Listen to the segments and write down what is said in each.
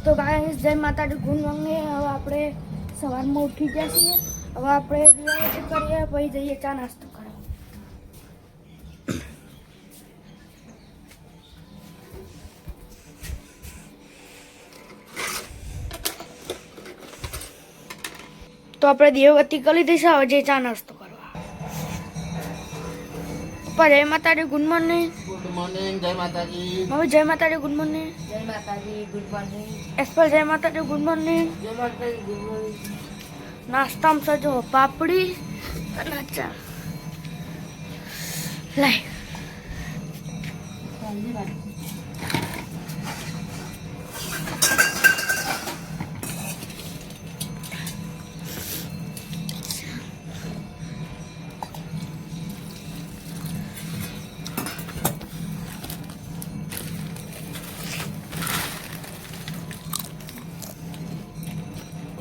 તો ગાઈસ જય માતાજી ગુડ મોર્નિંગ। હવે આપણે સવારમાં ઉઠી ગયા છીએ। હવે આપણે દિવાળી કરીએ પછી જઈએ ચા નાસ્તો કરવા। તો આપણે દીવાબત્તી કરી દઈશું। હવે જઈએ ચા નાસ્તો કરવા। પપ્પા જય માતાજી ગુડ મોર્નિંગ। ગુડ મોર્નિંગ જય માતાજી। મમ્મી જય માતાજી ગુડ મોર્નિંગ। જય માતાજી ગુડ મોર્નિંગ। એસપલ જય માતાજી ગુડ મોર્નિંગ। જય માતાજી ગુડ મોર્નિંગ। નાસ્તામાં સજો પાપડી અને ચા લાય।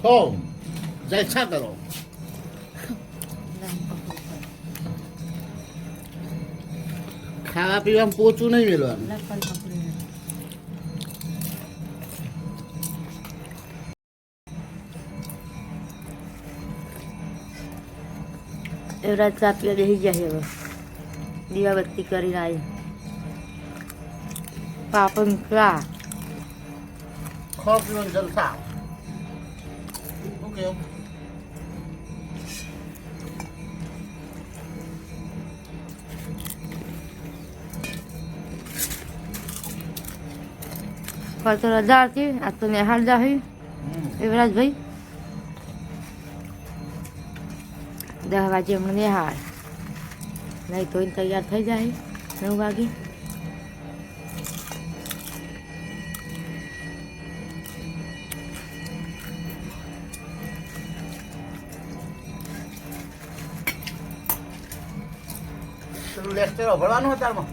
ખો જલસા કરો। ખાવા પીવામાં પોચું નહીં મેળવાનું। એવરાજ ચા પીવા બેસી ગયા છે। હવે દીવાબત્તી કરીને આવી પાપડ ચા ખો પીવાનું જલસા। શું કેવું? કાલ તો રજા હતી, આજ તો નિહાળ જાહી એવરાજભાઈ 10 વાગે હમણાં નિહાળ નહીં તો તૈયાર થઈ જાય 9 વાગે। પેલું લેક્ચર ભરવાનું અત્યારમાં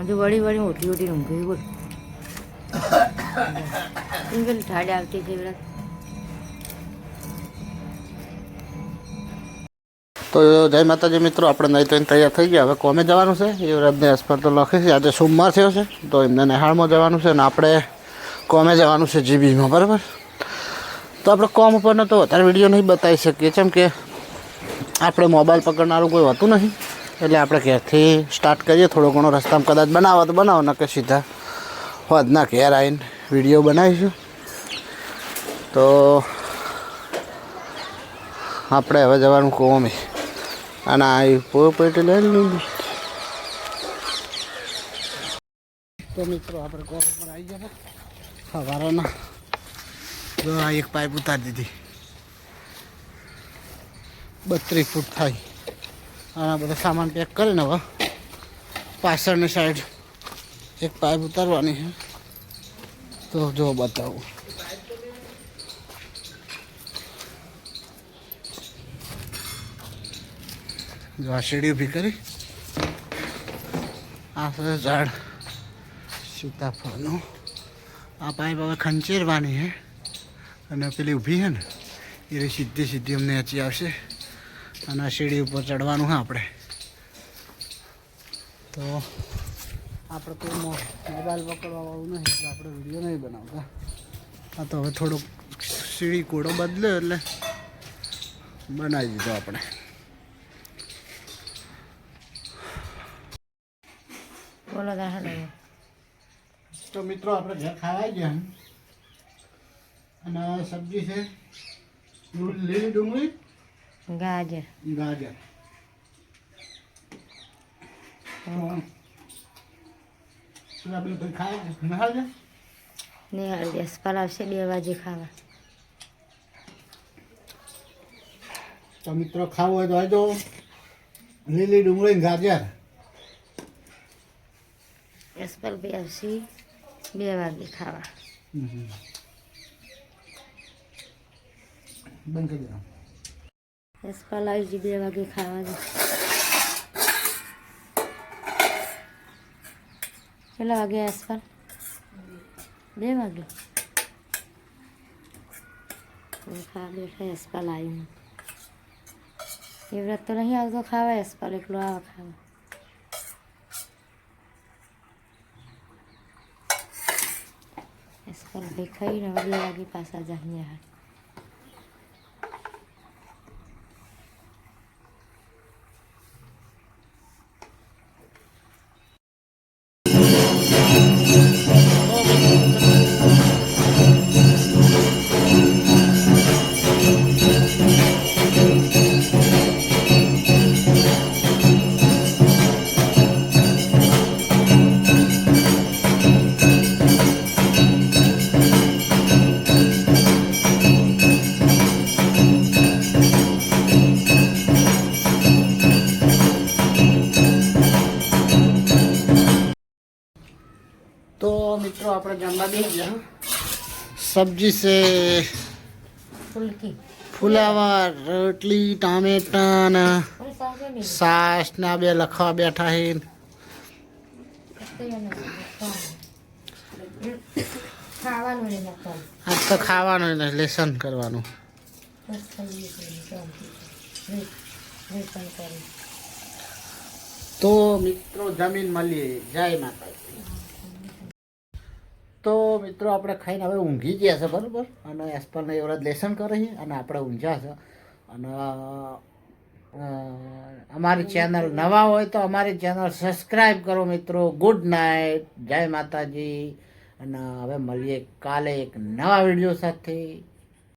હજુ વળી વળી મોટી મોટી ઊંઘી બોલ સિંગલ ઠાડે આવતી છે એવરાજ। તો જય માતાજી મિત્રો, આપણે નહીં તો તૈયાર થઈ ગયા। હવે કોમે જવાનું છે। યુવરાજને એસપર તો લખે છે, આજે સોમવાર થયો છે તો એમને નિહાળમાં જવાનું છે અને આપણે કોમે જવાનું છે જીબીમાં, બરાબર। તો આપણે કોમ ઉપરનો તો વધારે વિડીયો નહીં બતાવી શકીએ, કેમ કે આપણે મોબાઈલ પકડનારું કોઈ હોતું નહીં, એટલે આપણે ઘેરથી સ્ટાર્ટ કરીએ। થોડો ઘણો રસ્તામાં કદાચ બનાવો તો બનાવો, નકે સીધા હોદના ઘેર આવીને વિડીયો બનાવીશું। તો આપણે હવે જવાનું કોમે અને આ પોપટ લઈ લીધું। તો મિત્રો આપણે કોમ ઉપર આવી ગયા સવારના। જો આ એક પાઇપ ઉતારી દીધી, 32 ફૂટ થાય। આના બધા સામાન પેક કરીને હવે પાછળની સાઈડ એક પાઇપ ઉતારવાની છે। તો જો બતાવું, જો આ સીડી ઊભી કરી, આ છે ઝાડ સીતાફળનું। આ પાઇપ હવે ખંચેરવાની છે અને પેલી ઊભી છે ને એ સીધી સીધી અમને નીચે આવશે અને આ સીડી ઉપર ચડવાનું છે આપણે। તો આપણે કોઈ મોબાઈલ પકડવાવાળું નહીં એટલે આપણે વિડીયો નહીં બનાવતા। આ તો હવે થોડુંક સીડી કોડો બદલ્યો એટલે બનાવી દીધો આપણે। બોલો દાખલ તો મિત્રો આપણે ઘર ખાવા ગયા અને સબ્જી છે લીલી ડુંગળી ગાજર ગાજર પેલા બે ભાઈ ખાય છે નિહાળ યશપાલ આવશે 2 વાગે ખાવા. તો મિત્રો ખાવું હોય તો આવજો. લીલી ડુંગળી ને ગાજર. યશપાલ ભાઈ આવશે 2 વાગે ખાવા. બંધ કરી દો. યશપાલ આવી છે 2 વાગે ખાવા. કેટલા વાગે યશપાલ? 2 વાગે. ખાવા બેઠા યશપાલ આવીને. એ વ્રત તો નહીં આવતો ખાવા, યશપાલ એકલો આવે ખાવા. યશપાલ ભાઈ ખાઈને 2 વાગે પાછા જાય. તો મિત્રો આપણે જમવા બેસી ગયા. સબ્જી છે ફુલકી ફુલાવર, રોટલી, ટામેટા ને કોઈ સાંજે નહીં છાશ ને આ 2 લખવા બેઠા છે. ખાવાનું નહીં લખવાનું. આજ તો ખાવાનું ને લેસન કરવાનું. બસ ખાઈએ છીએ. રેશન કરી તો મિત્રો જમીન મળીએ. જય માતાજી. તો મિત્રો આપણે ખાઈને હવે ઊંઘી ગયા છે બરાબર. અને યશપાલને એવરાજ લેસન કરે છે અને આપણે ઊંઘ્યા છે. અને અમારી ચેનલ નવા હોય તો અમારી ચેનલ સબસ્ક્રાઈબ કરો મિત્રો. ગુડ નાઇટ, જય માતાજી. અને હવે મળીએ કાલે એક નવા વિડીયો સાથે.